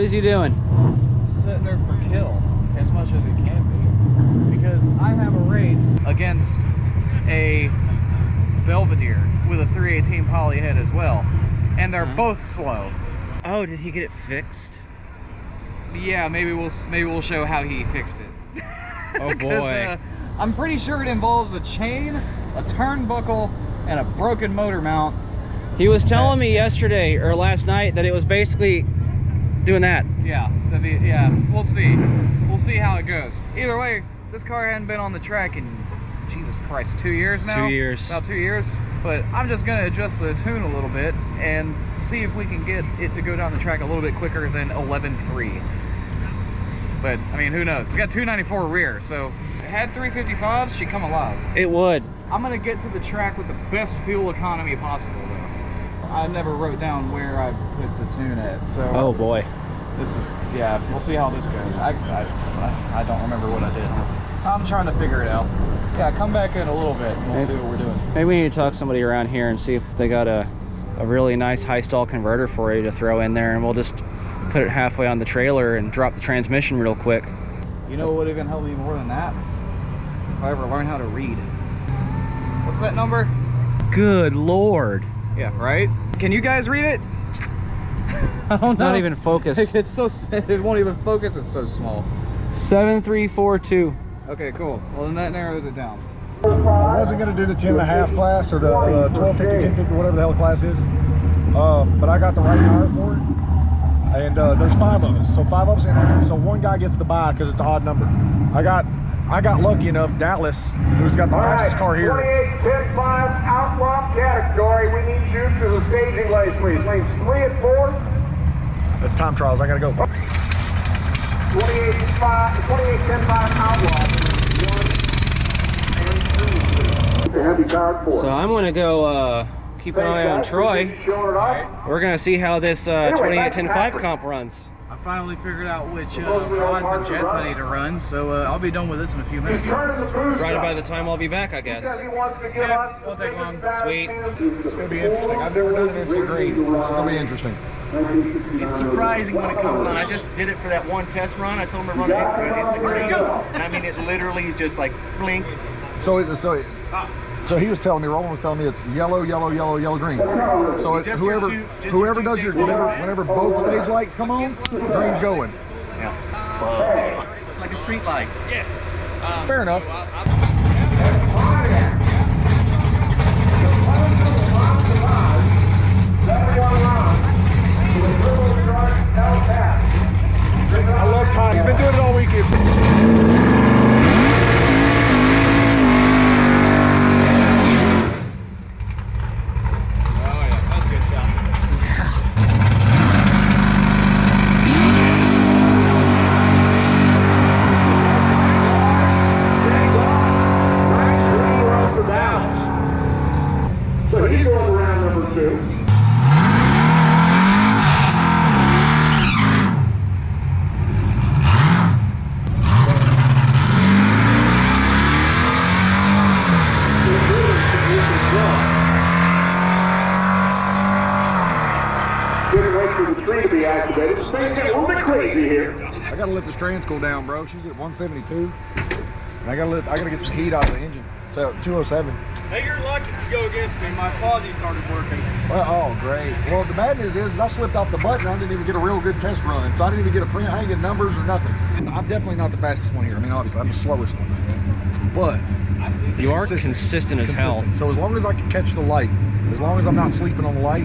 What is he doing? Sitting there for kill as much as it can be, because I have a race against a Belvedere with a 318 poly head as well, and they're both slow. Oh, did he get it fixed? Yeah, maybe we'll show how he fixed it. Oh boy. I'm pretty sure it involves a chain, a turnbuckle, and a broken motor mount. He was telling me yesterday or last night that it was basically doing that. Yeah, yeah, we'll see. We'll see how it goes. Either way, this car hadn't been on the track in, Jesus Christ, 2 years now? 2 years. About 2 years. But I'm just gonna adjust the tune a little bit and see if we can get it to go down the track a little bit quicker than 11.3. But, I mean, who knows? It's got 294 rear, so if it had 355s, she'd come alive. It would. I'm gonna get to the track with the best fuel economy possible, though. I never wrote down where I put the tune at, so... Oh boy. This is, yeah, we'll see how this goes. I don't remember what I did. I'm trying to figure it out. Yeah, come back in a little bit and we'll see what we're doing. Maybe we need to talk to somebody around here and see if they got a really nice high stall converter for you to throw in there, and we'll just put it halfway on the trailer and drop the transmission real quick. You know what would even help me more than that? If I ever learn how to read. What's that number? Good Lord. Yeah, right? Can you guys read it? I don't know. Not even focused. It's so, it won't even focus, it's so small. 7342. Okay, cool. Well, then that narrows it down. I wasn't going to do the 10.5 class or the 1250, 1050, whatever the hell the class is. But I got the right tire for it. And there's 5 of us. So 5 of us in there. So one guy gets the buy because it's an odd number. I got lucky enough, Dallas, who's got the fastest car here. 28-10-5 Outlaw category. We need you to the staging lanes, please. Lanes 3 and 4. That's time trials. I got to go. 28-10-5 Outlaw. 1 and 2. Heavy car 4. So I'm going to go keep an eye on Troy. We're going to see how this 28-10-5 comp runs. I finally figured out which rods and jets I need to run, so I'll be done with this in a few minutes. Right by the time I'll be back, I guess. Yeah, won't take long. Sweet. It's going to be interesting. I've never done an instant green. This is going to be interesting. It's surprising when it comes on. I just did it for that one test run. I told him to run it instant green. And I mean, it literally is just like blink. So he was telling me, Roland was telling me it's yellow, yellow, yellow, yellow, green. So it's whoever does your, whenever both stage lights come on, green's going. Yeah. It's like a street light. Yes. Fair enough. I love Ty. He's been doing it all weekend. This thing's getting a little bit crazy here. I gotta let this trans cool down, bro. She's at 172. And I gotta get some heat out of the engine. So 207. Hey, you're lucky to go against me. My Aussie started working. Well, oh, great. Well, the bad news is I slipped off the button. I didn't even get a real good test run. So I didn't even get a print. I didn't get numbers or nothing. And I'm definitely not the fastest one here. I mean, obviously, I'm the slowest one. But you are consistent as hell. So as long as I can catch the light, as long as I'm not sleeping on the light,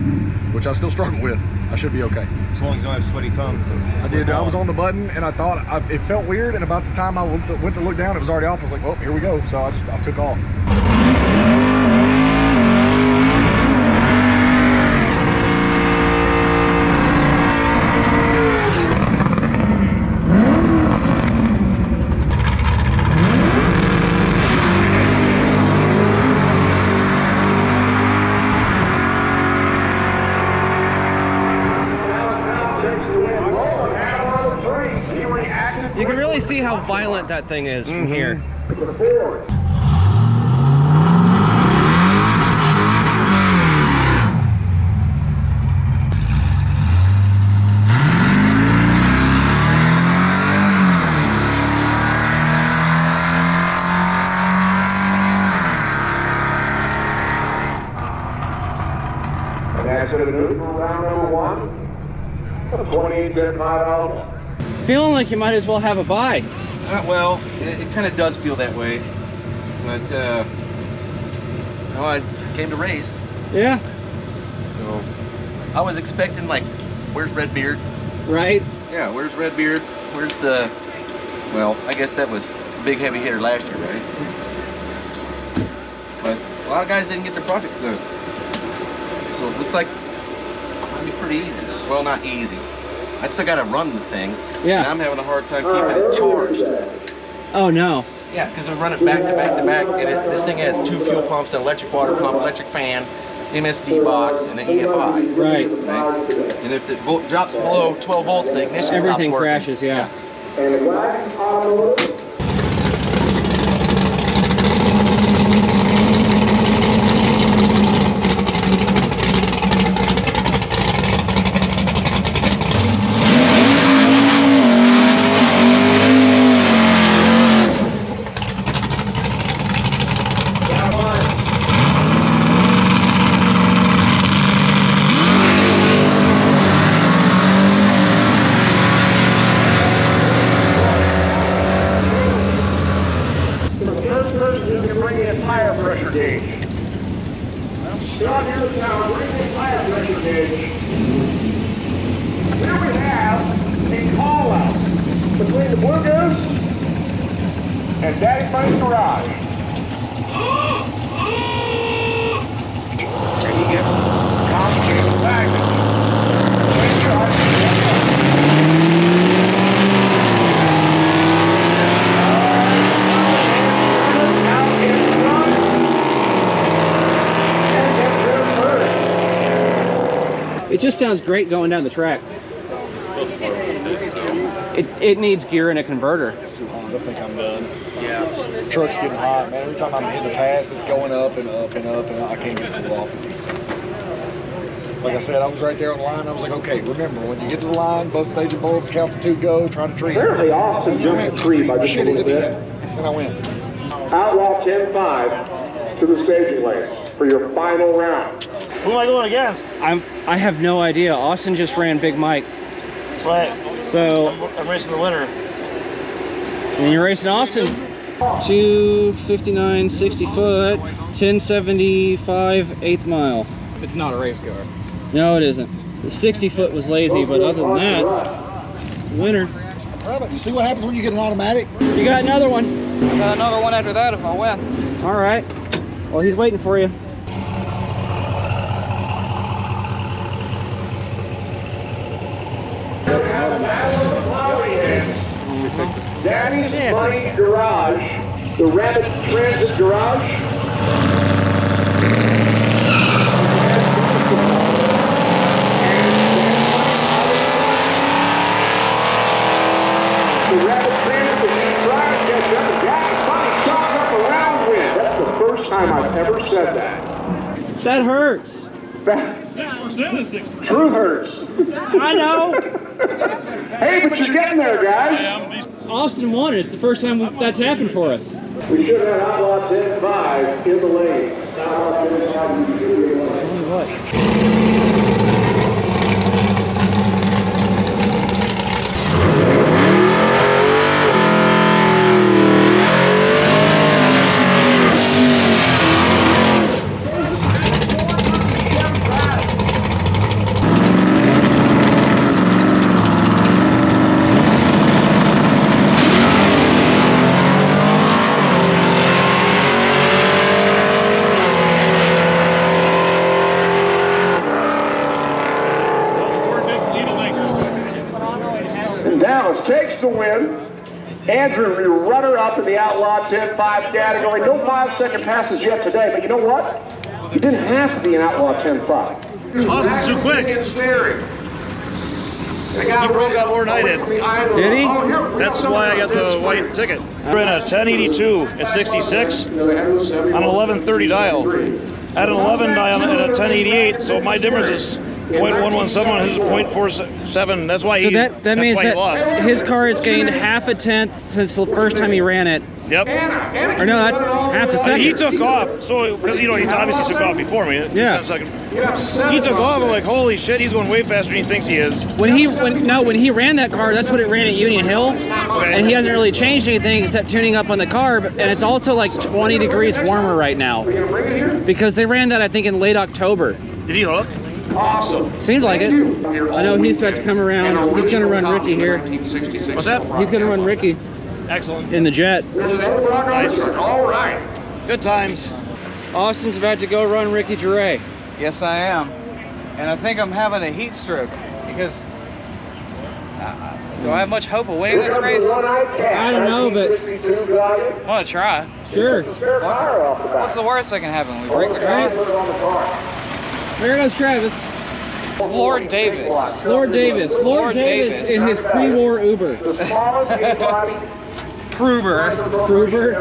which I still struggle with, I should be okay. As long as you don't have sweaty thumbs. I did. I was on the button and I thought it felt weird. And about the time I went to look down, it was already off. I was like, well, here we go. So I took off. You can really see how violent that thing is from here. Nice bit of maneuver for round number one. A 28-bit Outlaw. Feeling like you might as well have a bye. Well, it kind of does feel that way, but I came to race, Yeah. so I was expecting, like, where's Redbeard? Right? Yeah, where's Redbeard? Where's the, well, I guess that was big heavy hitter last year, right? But a lot of guys didn't get their projects done, so it looks like it's gonna be pretty easy. Well, not easy. I still got to run the thing. Yeah. And I'm having a hard time keeping it charged. Oh no. Yeah, because I run it back to back to back, and this thing has 2 fuel pumps, an electric water pump, electric fan, MSD box, and an EFI. Right. And if it drops below 12 volts, the ignition stops Everything working. crashes, yeah. And Wagon Automotive. And Daddy Frank's Garage. And you get complicated baggage. It just sounds great going down the track. It needs gear and a converter. It's too hot. I think I'm done. Yeah. The truck's getting hot, man. Every time I'm hitting the pass, it's going up and up and up, and I can't get it off. It's easy. Like I said, I was right there on the line. I was like, okay, remember, when you get to the line, both staging bulbs, count to 2, go, try to tree. Apparently Austin jumped the tree by just a Shit, is little it bit. in? And I win. Outlaw 10-5 to the staging lane for your final round. Who am I going against? I have no idea. Austin just ran Big Mike. Right. So I'm racing the winner. and you're racing Austin. 259 60 foot, 1075 8th mile. It's not a race car. No, it isn't. The 60 foot was lazy, but other than that, it's a winner. I'm proud of you. See what happens when you get an automatic? You got another one. I got another one after that if I win. All right. Well, he's waiting for you. Daddy's Money Garage, the Rabbit Transit Garage. The Rabbit Transit is trying to catch up, and Daddy's Money chalked up a round win. That's the first time I've ever said that. That hurts. 6% is 6%. True hurts. I know. Hey, but you're getting there, guys. Austin won it. It's the first time that's happened for us. We should have Outlaw 10-5 in the lane. Outlaw 10-5 in the lane. Tell you what. Dallas takes the win. Andrew, your runner-up in the Outlaw 10-5 category. No 5-second passes yet today, but you know what? You didn't have to be an Outlaw 10-5. Austin's too quick. He broke out more than I did. Did he? That's why I got the white ticket. I ran a 1082 at 66 on an 1130 dial. I had an 11 dial and a 1088, so my difference is .117, his is .47. That's why So he. that that's means why he that lost. his car has gained half a tenth since the first time he ran it. Yep. Or no, that's half a second. He took off, so because you know he obviously took off before me. Yeah. 10 seconds. He took off. I'm like, holy shit, he's going way faster than he thinks he is. When he ran that car, that's what it ran at Union Hill, and he hasn't really changed anything except tuning up on the carb. And it's also like 20 degrees warmer right now because they ran that I think in late October. Did he hook? Awesome. Seems like it. I know he's about to come around. He's going to run Ricky here. What's that? He's going to run Ricky Excellent. in the jet. Nice. All right. Good times. Austin's about to go run Ricky Gervais. Yes, I am. And I think I'm having a heat stroke because do I have much hope of winning this race? I don't know, but I want to try. sure. What's the worst that can happen? We break the track? There goes Travis. Lord Davis. Lord Davis. Lord Davis in his pre-war Uber. Kruber. Kruber.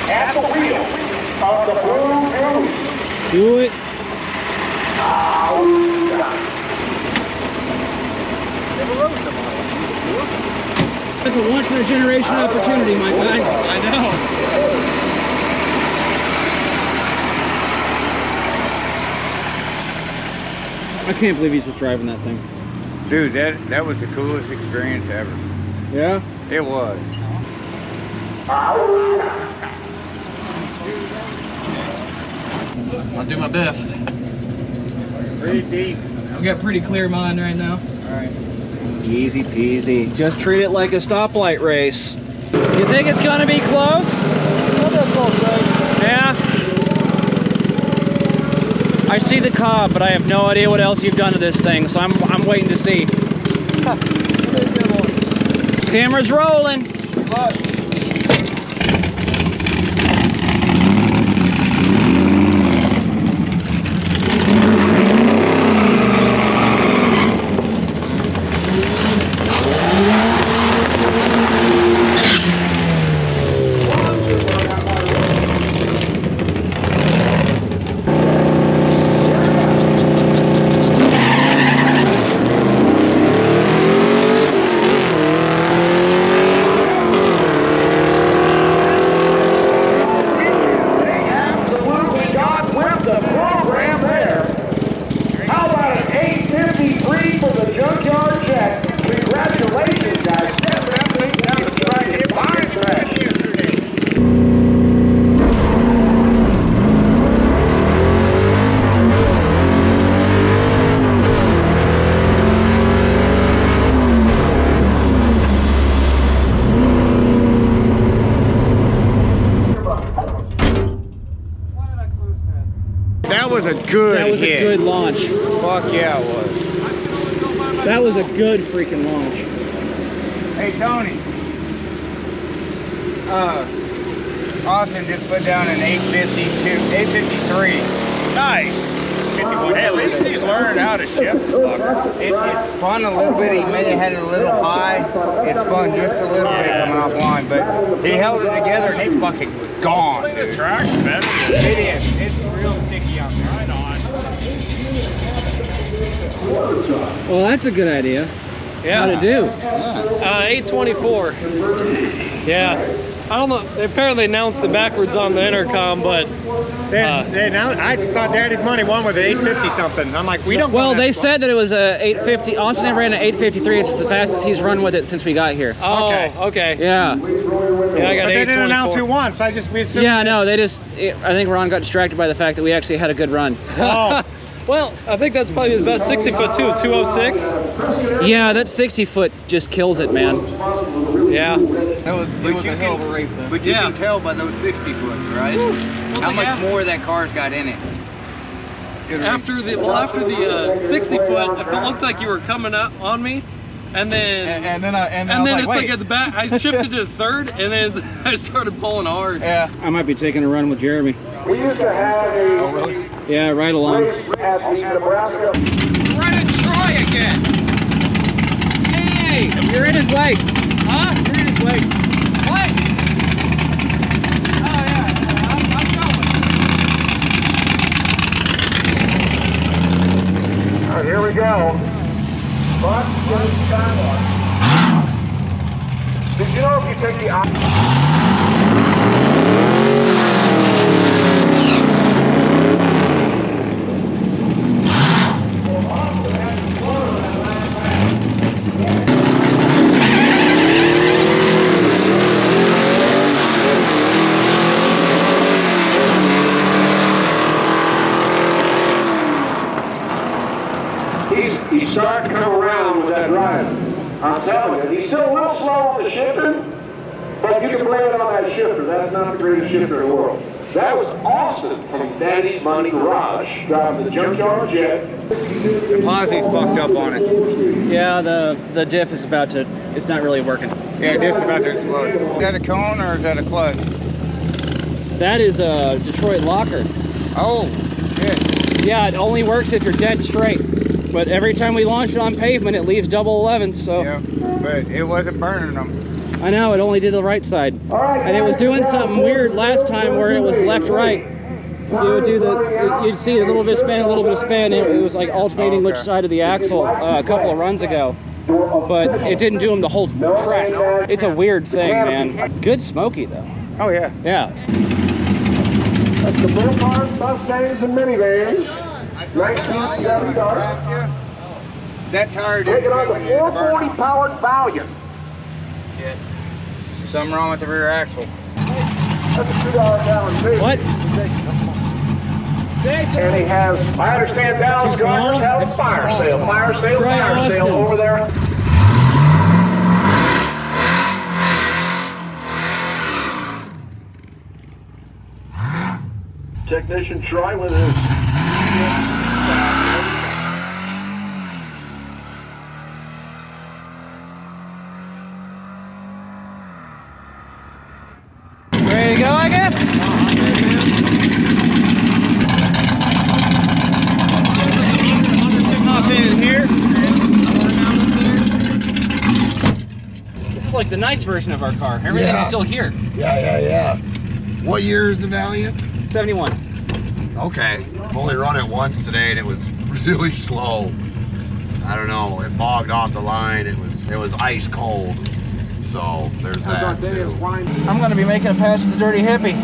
At the wheel of the Blue Goose. Do it. That's a once-in-a-generation opportunity, my guy. I know. I can't believe he's just driving that thing. Dude, that was the coolest experience ever. Yeah? It was. I'll do my best. Pretty deep. We got pretty clear mind right now. Easy peasy. Just treat it like a stoplight race. You think it's gonna be close? Yeah. I see the cob, but I have no idea what else you've done to this thing, so I'm waiting to see. Camera's rolling. That was a good That was a hit. good launch. Fuck yeah, it was. That was a good freaking launch. Hey, Tony. Austin just put down an 853. Nice. Hey, at least he's learned how to shift the fucker. It spun a little bit. He made it had it a little high. It spun just a little bit coming off line, but he held it together and it fucking was gone, The dude. track's better. It is. It's real sticky out there. Right on. Well, that's a good idea. Yeah. How'd it do? 824. Yeah. I don't know. They apparently announced it backwards on the intercom, but I thought Daddy's Money won with an 850 something. I'm like, we don't. Well, they said that it was a 850. Austin ran an 853, which is the fastest he's run with it since we got here. okay. Yeah. Yeah, I got But they didn't announce who 824. won, so we assumed. Yeah, no, they just. I think Ron got distracted by the fact that we actually had a good run. Oh, Well, I think that's probably his best 60 foot too, 206. Yeah, that 60 foot just kills it, man. Yeah. It was a hell of a race though. But you Yeah. can tell by those 60 foots, right? How much more that car's got in it. Good race. After the 60 foot, it looked like you were coming up on me, and then and then I was it's like, like wait. at the back. I shifted to the third, and then I started pulling hard. Yeah. I might be taking a run with Jeremy. We used to have a Yeah, right along. race at the Nebraska. Run and try again. Hey, you're in his way. Huh? You're in his way. What? Oh yeah. I'm going. we go. But, did you know if you take the He's starting to come around with that drive. I'm telling you, he's still a little slow on the shifter, but you can blame it on that shifter. That's not the greatest shifter in the world. That was Austin from Daddy's Money Garage, driving the junkyard jet. The posse's fucked up on it. Yeah, the diff is about to, it's not really working. Yeah, diff's about to explode. Is that a cone or is that a clutch? That is a Detroit locker. Oh, shit. Yeah, it only works if you're dead straight. But every time we launch it on pavement, it leaves double 11s, so. Yeah, but it wasn't burning them. I know, it only did the right side. And it was doing something weird last time where it was left-right. You would do you'd see a little bit of spin, a little bit of spin, and it was like alternating which side of the axle a couple of runs ago. But it didn't do them the whole track. It's a weird thing, man. Good smoky, though. Oh, yeah. Yeah. That's the Bullpup, Mustangs, and minivans. 1970 dark. That tire Take didn't it on go the in the 440 powered Valiant. Shit. Something wrong with the rear axle. That's a $2 gallon too. What? And he has, I understand Dallas drivers have a fire sale over there. Technician Troy with his Ready to go, I guess? Hop in here. This is like the nice version of our car. Everything's still here. Yeah. What year is the Valiant? 71. Okay. I've only run it once today and it was really slow. I don't know. It bogged off the line. It was ice cold. So there's that too. I'm going to be making a pass at the Dirty Hippie.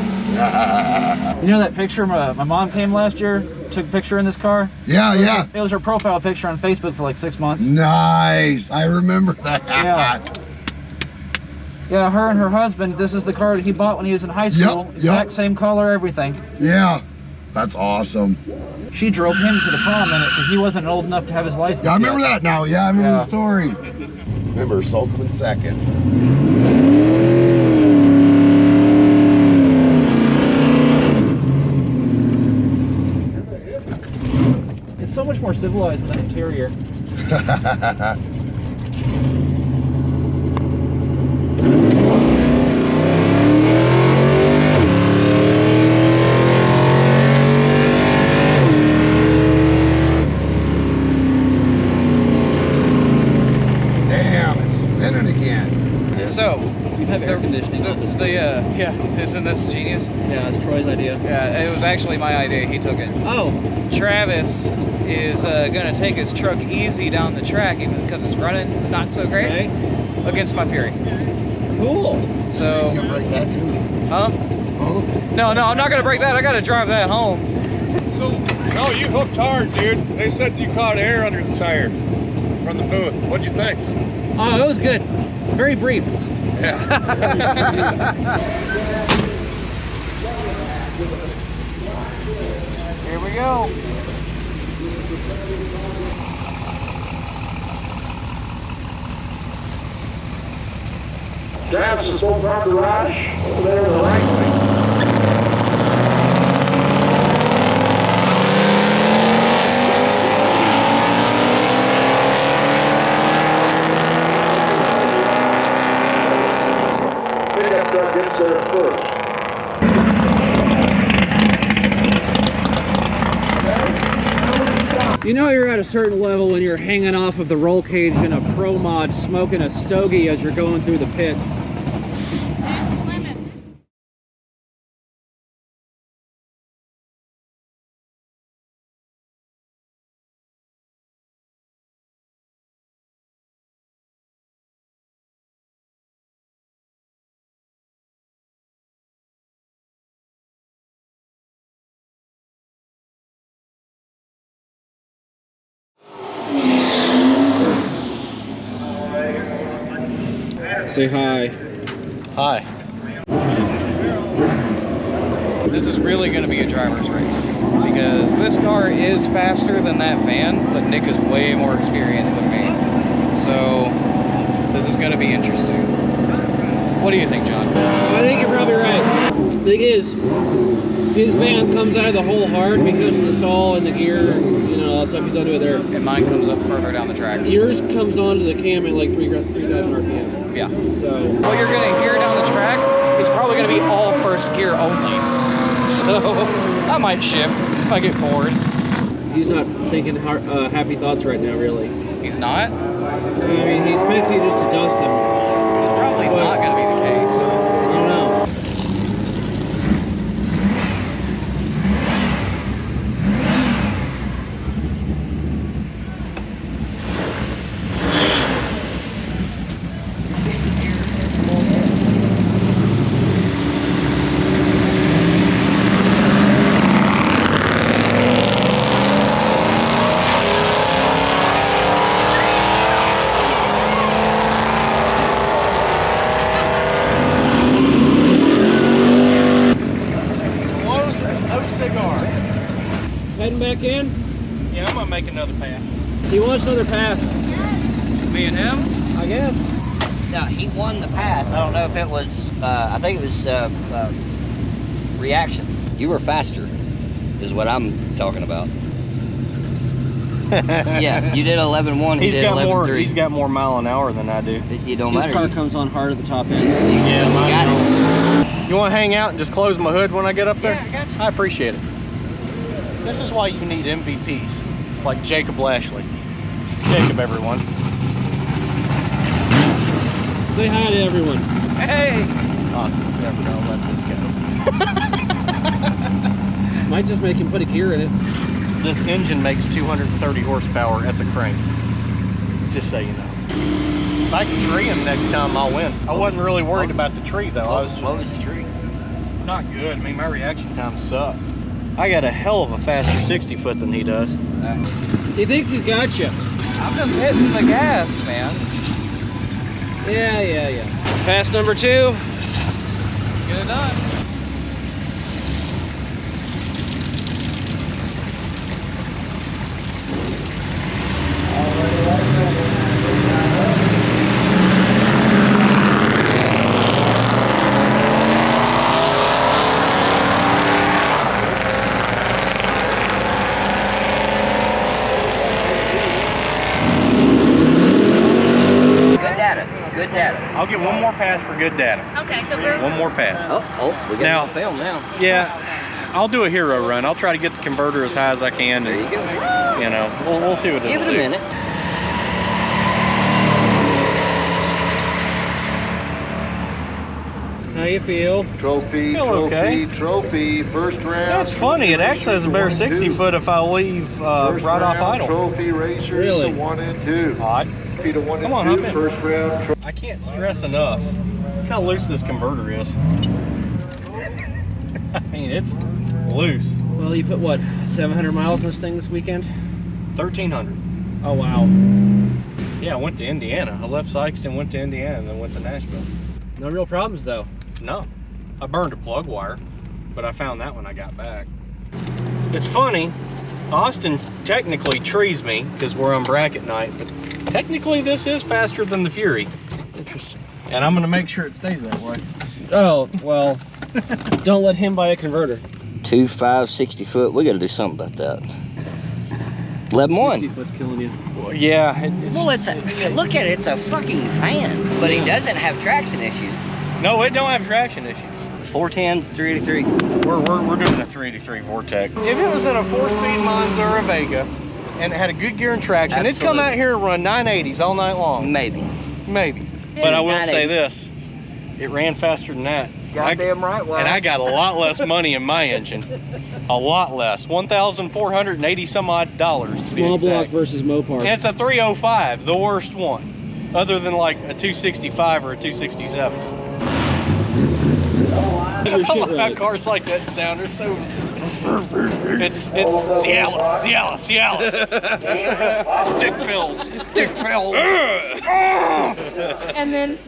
You know that picture my mom came last year, took a picture in this car? Yeah. It was her profile picture on Facebook for like 6 months. Nice. I remember that. Yeah, her and her husband, this is the car that he bought when he was in high school. Exact same color, everything. Yeah. That's awesome. She drove him to the prom in it because he wasn't old enough to have his license. Yeah, I remember that now. Yeah, I remember the story. Remember, soak him in second. It's so much more civilized with that interior. So, you have air conditioning on this. Yeah, isn't this genius? Yeah, it's Troy's idea. Yeah, it was actually my idea. He took it. Oh. Travis is gonna take his truck easy down the track, even because it's running not so great, against my Fury. Cool. So. You gonna break that too? Huh? Oh. No, I'm not gonna break that. I gotta drive that home. So, no, you hooked hard, dude. They said you caught air under the tire from the booth. What'd you think? Oh, it was good. Very brief. Yeah. Here we go. Travis is over our garage over there on the right. Gets there first. You know you're at a certain level when you're hanging off of the roll cage in a Pro Mod smoking a stogie as you're going through the pits. Say hi. Hi. This is really going to be a driver's race because this car is faster than that van, but Nick is way more experienced than me. So this is going to be interesting. What do you think, John? I think you're probably right. The thing is, his van comes out of the hole hard because of the stall and the gear and, you know, all the stuff he's onto it there. And mine comes up further down the track. Yours comes onto the cam at like 3,000 RPM. Yeah. So what you're going to hear down the track is probably going to be all first gear only. So I might shift if I get bored. He's not thinking happy thoughts right now, really. He's not? I mean, he expects you just to dust him. It's probably not going to be the case. I don't know. Heading back in? Yeah, I'm gonna make another pass. He wants another pass. Me and him? I guess. No, he won the pass. I don't know if it was, I think it was reaction. You were faster, is what I'm talking about. Yeah, you did 11.1, he did 11.3. He's got more mile an hour than I do. It don't His matter. car comes on hard at the top end. Yeah, mine got it. You want to hang out and just close my hood when I get up there? Yeah, I got you. I appreciate it. This is why you need MVPs, like Jacob Lashley. Jacob, everyone. Say hi to everyone. Hey! Austin's never gonna let this go. Might just make him put a gear in it. This engine makes 230 horsepower at the crank. Just so you know. If I can tree him next time, I'll win. I wasn't really worried about the tree though. What was the tree? Not good. I mean, my reaction times suck. I got a hell of a faster 60 foot than he does. He thinks he's got you. I'm just hitting the gas, man. Yeah. Pass number 2. Let's get it done. Good data. I'll get one more pass for good data. Okay, so we're... One more pass. Oh, we got Now- it on film now. Yeah, I'll do a hero run. I'll try to get the converter as high as I can. There you go. You know, we'll see what it'll Give it a do. minute. How you feel? Trophy, Feel okay. trophy, first round. That's funny. It actually has a better 60 foot if I leave right off idle. Trophy racers, Really? 1 and 2. Odd. To 1 Come on, and hop 2, in. first round. I can't stress enough how loose this converter is. I mean, it's loose. Well, you put what, 700 miles in this thing this weekend? 1,300. Oh wow. Yeah, I went to Indiana. I left Sykeston, went to Indiana, and then went to Nashville. No real problems though. No, I burned a plug wire, but I found that when I got back. It's funny, Austin technically trees me because we're on bracket night, but technically this is faster than the Fury. Interesting. And I'm gonna make sure it stays that way. Oh, well, don't let him buy a converter. 2.5, 60 foot. We got to do something about that. 11.1. 60 foot's killing you. Well, yeah. Well, look at it. It's a fucking van, but he doesn't have traction issues. No, it don't have traction issues. 410, 383. We're doing a 383 Vortec. If it was in a 4-speed Monza or a Vega, and it had a good gear and traction, it'd come out here and run 980s all night long. Maybe. But I will say this, it ran faster than that. Goddamn right, wow. And I got a lot less money in my engine. A lot less. $1,480 some odd dollars. Small block versus Mopar. And it's a 305, the worst one. Other than like a 265 or a 267. How cars like that sound are so. It's Cialis. Dick pills. And then.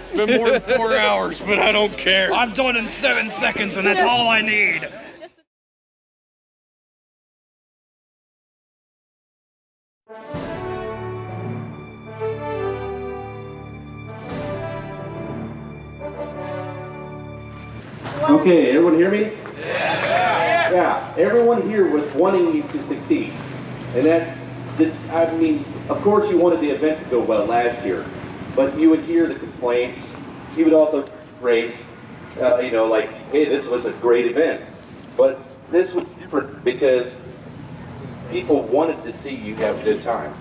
It's been more than 4 hours, but I don't care. I'm done in 7 seconds, and that's all I need. Okay, everyone hear me? Yeah, everyone here was wanting you to succeed. And I mean, of course you wanted the event to go well last year, but you would hear the complaints. You would also raise, you know, like, hey, this was a great event. But this was different because people wanted to see you have a good time.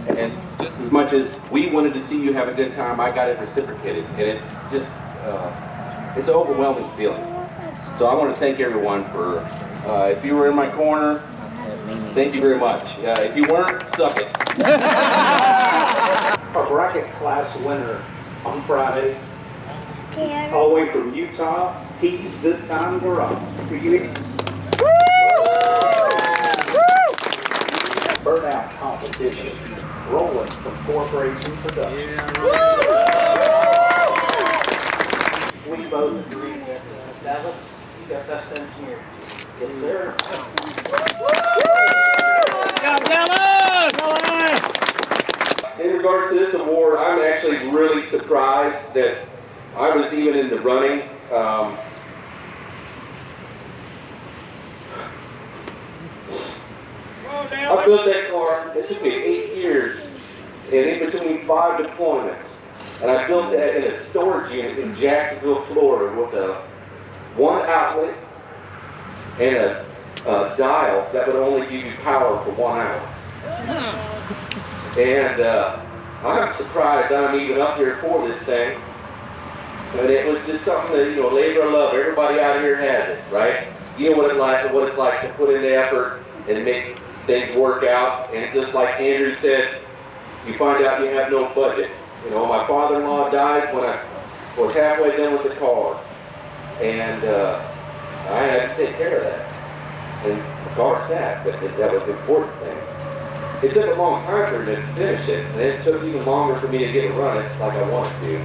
And just as much as we wanted to see you have a good time, I got it reciprocated. And it just, it's an overwhelming feeling. So I want to thank everyone for, if you were in my corner, thank you very much. If you weren't, suck it. Our bracket class winner on Friday, all the way from Utah, T's Good Time Garage. Burnout competition, rolling from corporation production. We both agree that Dallas, you got best engineer. Yes, sir. In regards to this award, I'm actually really surprised that I was even in the running. I built that car. It took me 8 years, and in between 5 deployments. And I built that in a storage unit in Jacksonville, Florida, with one outlet and a dial that would only give you power for 1 hour. And I'm surprised I'm even up here for this thing. But it was just something that, you know, labor of love. Everybody out here has it, right? You know what it's like to put in the effort and make things work out. And just like Andrew said, you find out you have no budget. You know, my father-in-law died when I was halfway done with the car. And I had to take care of that. And the car sat, because that was the important thing. It took a long time for me to finish it, and it took even longer for me to get it running like I wanted to.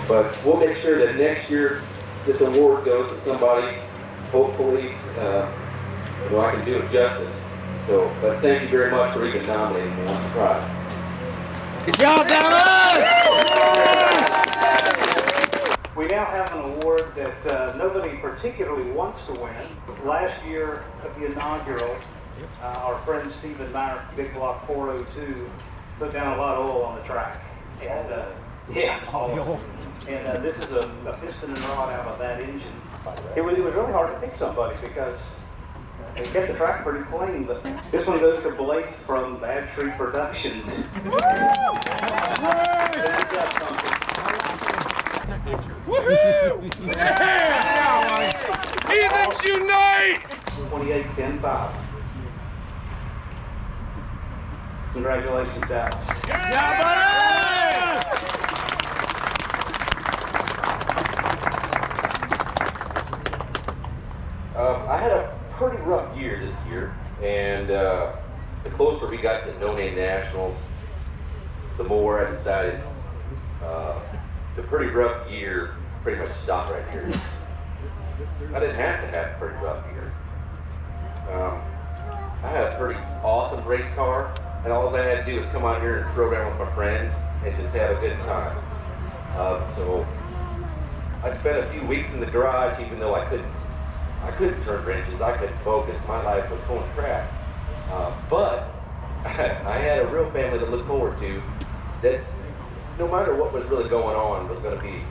But we'll make sure that next year this award goes to somebody, hopefully, you know, I can do it justice. So, but thank you very much for even nominating me. I'm surprised. Good job, Dallas! We now have an award that nobody particularly wants to win. Last year at the inaugural, our friend Stephen Meyer, Big Block 402, put down a lot of oil on the track. And yeah, all of it. And this is a piston and rod out of that engine. It was really hard to pick somebody because they kept the track pretty clean, but this one goes to Blake from Bad Tree Productions. Woohoo! Yeah! Heathens unite! 28-10-5. Congratulations, Dallas. Yeah, buddy! I had a pretty rough year this year, and the closer we got to no-name nationals, the more I decided the pretty rough year pretty much stopped right here. I didn't have to have a pretty rough year. I had a pretty awesome race car, and all I had to do was come out here and throw around with my friends and just have a good time. So I spent a few weeks in the garage, even though I couldn't turn wrenches, I couldn't focus, my life was going to crap. But I had a real family to look forward to that no matter what was really going on was going to be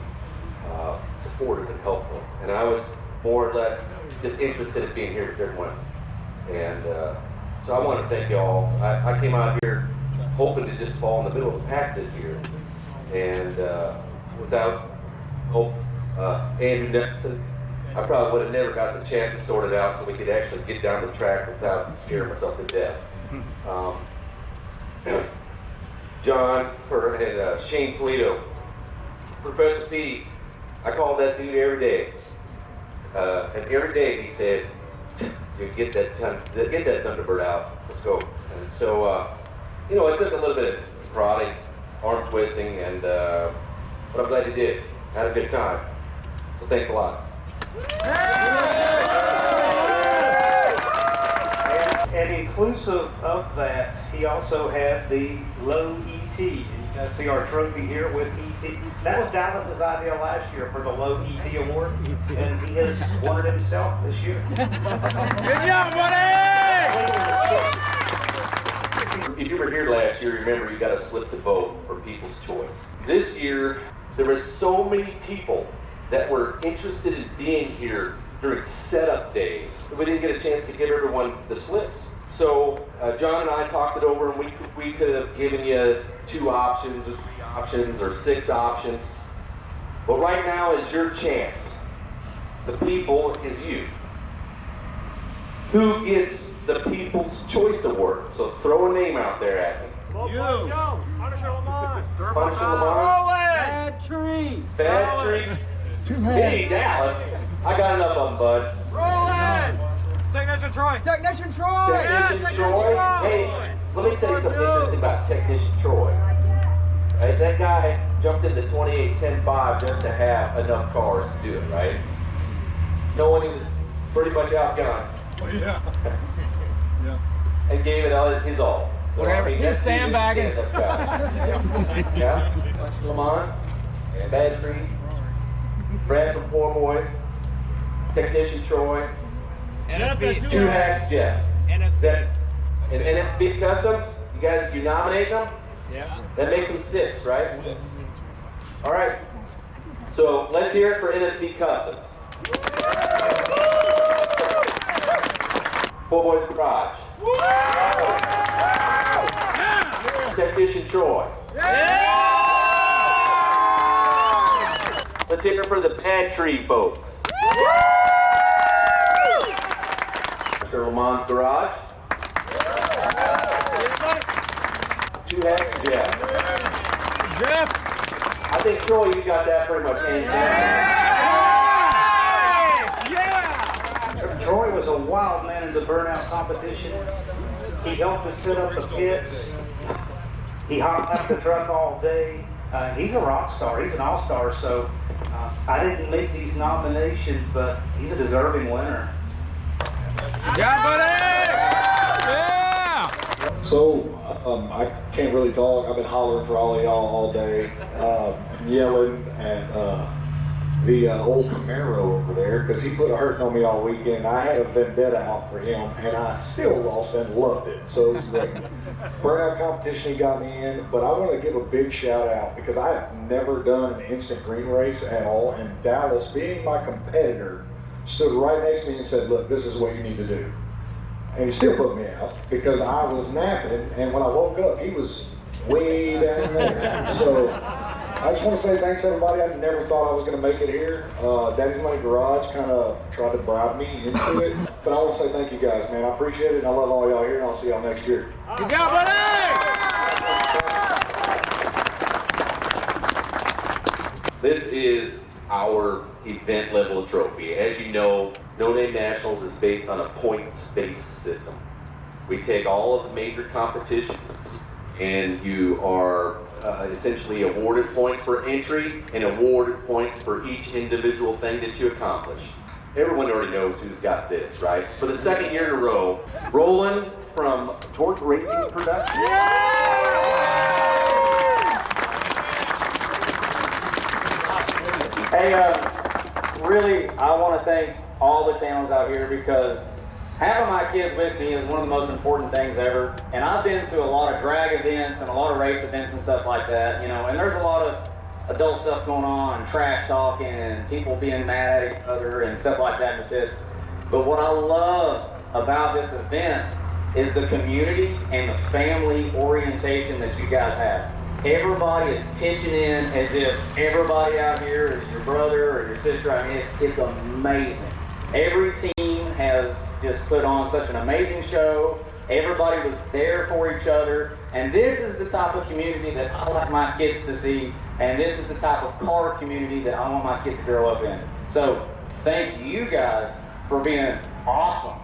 supportive and helpful. And I was more or less just interested in being here with everyone. And so I want to thank you all. I came out here hoping to just fall in the middle of the pack this year. And without hope, Andrew Nelson, I probably would have never gotten the chance to sort it out so we could actually get down the track without scaring myself to death. John and Shane Polito, Professor P, I called that dude every day. And every day he said, dude, get that Thunderbird out. Let's go. And so, you know, it took a little bit of prodding, arm twisting, and but I'm glad he did. Had a good time. So thanks a lot. And inclusive of that, he also had the low ET. And you guys see our trophy here with ET. That was Dallas's idea last year for the low ET award. And he has won it himself this year. Good job, buddy! If you were here last year, remember you got to slip the vote for People's Choice. This year, there were so many people that were interested in being here during setup days. We didn't get a chance to give everyone the slips. So John and I talked it over, and we could have given you 2 options or 3 options or 6 options. But right now is your chance. The people is you. Who gets the People's Choice Award? So throw a name out there at me. You. Punisher Lamont. Bad tree. Bad tree. Hey, Dallas. I got enough of them, bud. Rolling. Technician Troy. Technician Troy. Hey, let me tell you something interesting about Technician Troy. Right, that guy jumped into 28-10-5 just to have enough cars to do it, right? Knowing he was pretty much outgunned. Yeah. And gave it his all. So, Whatever. I mean, He's sandbagging. Yeah. Lamont, Bad Tree, Brad from Poor Boys, Technician Troy, NSB. 2 Hacks Jeff. NSB. And NSB Customs, you guys, you nominate them? Yeah. That makes them 6, right? All right. So let's hear it for NSB Customs. Poor Boys Garage. Technician Troy. Let's hear it for the Bad Tree folks. Mr. Lamont's Garage. 2 Hacks Jeff. Jeff. I think Troy, you got that pretty much hands down. Troy was a wild man in the burnout competition. He helped us set up the pits. He hopped up the truck all day. He's a rock star. He's an all-star. So I didn't make these nominations, but he's a deserving winner. Good job, buddy! Yeah! So, I can't really talk. I've been hollering for all of y'all all day, yelling at the old Camaro over there, because he put a hurting on me all weekend. I had a vendetta out for him, and I still lost and loved it. So it was great. Burnout competition, he got me in, but I want to give a big shout out, because I have never done an instant green race at all, and Dallas, being my competitor, stood right next to me and said, look, this is what you need to do. And he still put me out because I was napping, and when I woke up, he was way down there. So I just want to say thanks, everybody. I never thought I was going to make it here. Daddy's Money Garage kind of tried to bribe me into it. But I want to say thank you guys, man. I appreciate it, and I love all y'all here, and I'll see y'all next year. Good job, buddy! This is our event level trophy. As you know, No Name Nationals is based on a points-based system. We take all of the major competitions, and you are essentially awarded points for entry and awarded points for each individual thing that you accomplish. Everyone already knows who's got this, right? For the 2nd year in a row, Roland from Torque Racing Production. Hey, really, I want to thank all the channels out here, because having my kids with me is one of the most important things ever. And I've been to a lot of drag events and a lot of race events and stuff like that, you know, and there's a lot of adult stuff going on, and trash talking, and people being mad at each other and stuff like that in the pits. But what I love about this event is the community and the family orientation that you guys have. Everybody is pitching in as if everybody out here is your brother or your sister. I mean, it's amazing. Every team has just put on such an amazing show, Everybody was there for each other, and this is the type of community that I like my kids to see, and this is the type of car community that I want my kids to grow up in. So, thank you guys for being awesome.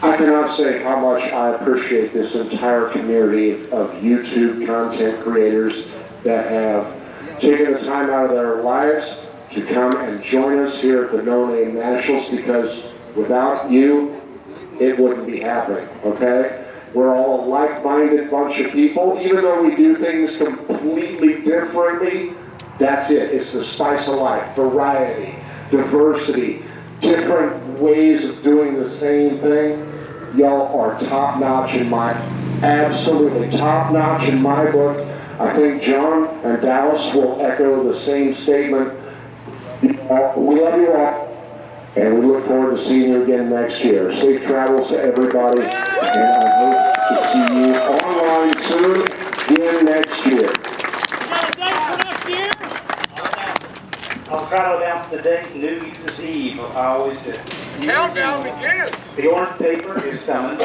I cannot say how much I appreciate this entire community of YouTube content creators that have taken the time out of their lives to come and join us here at the No Name Nationals, because without you, it wouldn't be happening, okay? We're all a like-minded bunch of people. Even though we do things completely differently, that's it. It's the spice of life, variety, diversity, different ways of doing the same thing. Y'all are top-notch in my, absolutely top-notch in my book. I think John and Dallas will echo the same statement. We love you all, and we look forward to seeing you again next year. Safe travels to everybody, and I hope to see you online soon again next year. I'll try to announce the date, New Year's Eve. I always do. Countdown begins. The orange paper is coming.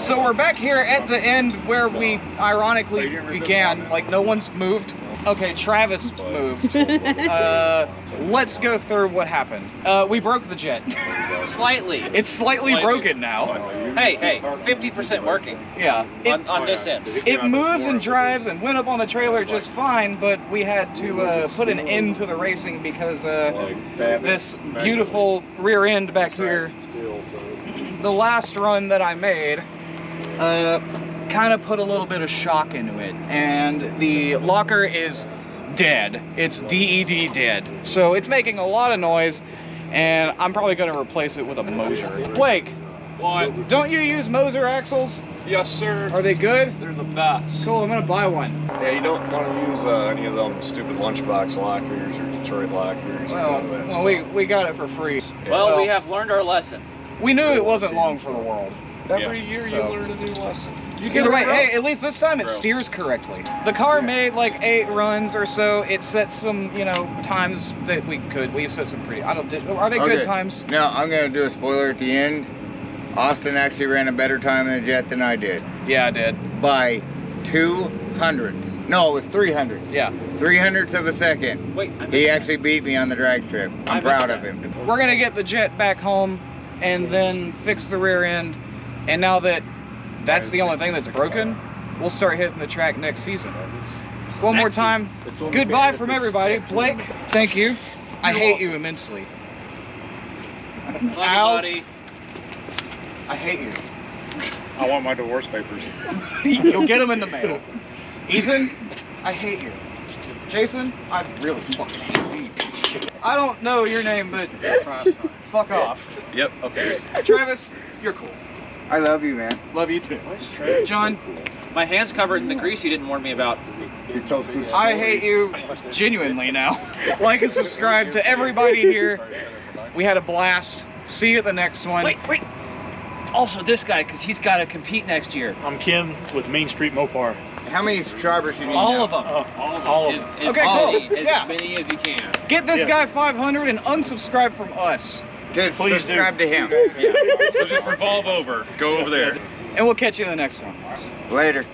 So we're back here at the end where we ironically began. Like, no one's moved. Okay, Travis moved. Let's go through what happened. We broke the jet. Slightly. It's slightly broken now. Hey, 50% working. Yeah. On this end. It moves and drives and went up on the trailer just fine, but we had to put an end to the racing because this beautiful rear end back here, the last run that I made, kind of put a little bit of shock into it, and the locker is dead. It's DED dead. So it's making a lot of noise, and I'm probably going to replace it with a Moser. Blake, What? don't you use Moser axles? Yes, sir. Are they good? They're the best. Cool, I'm going to buy one. Yeah, you don't want to use any of them stupid lunchbox lockers or Detroit lockers. Well, we got it for free. Well, we have learned our lesson. We knew it wasn't long for the world. Every year you learn a new lesson. Either way, hey, at least this time it steers correctly. The car made like 8 runs or so. It set some, you know, times that we've set some pretty, are they good times? No, I'm gonna do a spoiler at the end. Austin actually ran a better time in the jet than I did. Yeah, I did. By 200ths. No, it was 300. Yeah. 300ths of a second. Wait, he actually beat me on the drag strip. I'm proud of him. We're gonna get the jet back home and then fix the rear end. And now that that's the only thing that's broken, we'll start hitting the track next season. One more time, goodbye from everybody. Blake, thank you. I hate you immensely. Al, I hate you. I want my divorce papers. You'll get them in the mail. Ethan, I hate you. Jason, I really fucking hate you. I don't know your name, but fuck off. Yep, okay. Travis, you're cool. I love you, man. Love you too. John, my hand's covered in the grease you didn't warn me about. I hate you genuinely now. Like and subscribe to everybody here. We had a blast. See you at the next one. Wait. Also this guy, because he's got to compete next year. I'm Kim with Main Street Mopar. How many subscribers you need? All now? of them. All of them. Okay, cool. As many as you can. Get this guy 500 and unsubscribe from us. Just subscribe to him. So just revolve over. Go over there. And we'll catch you in the next one. Later.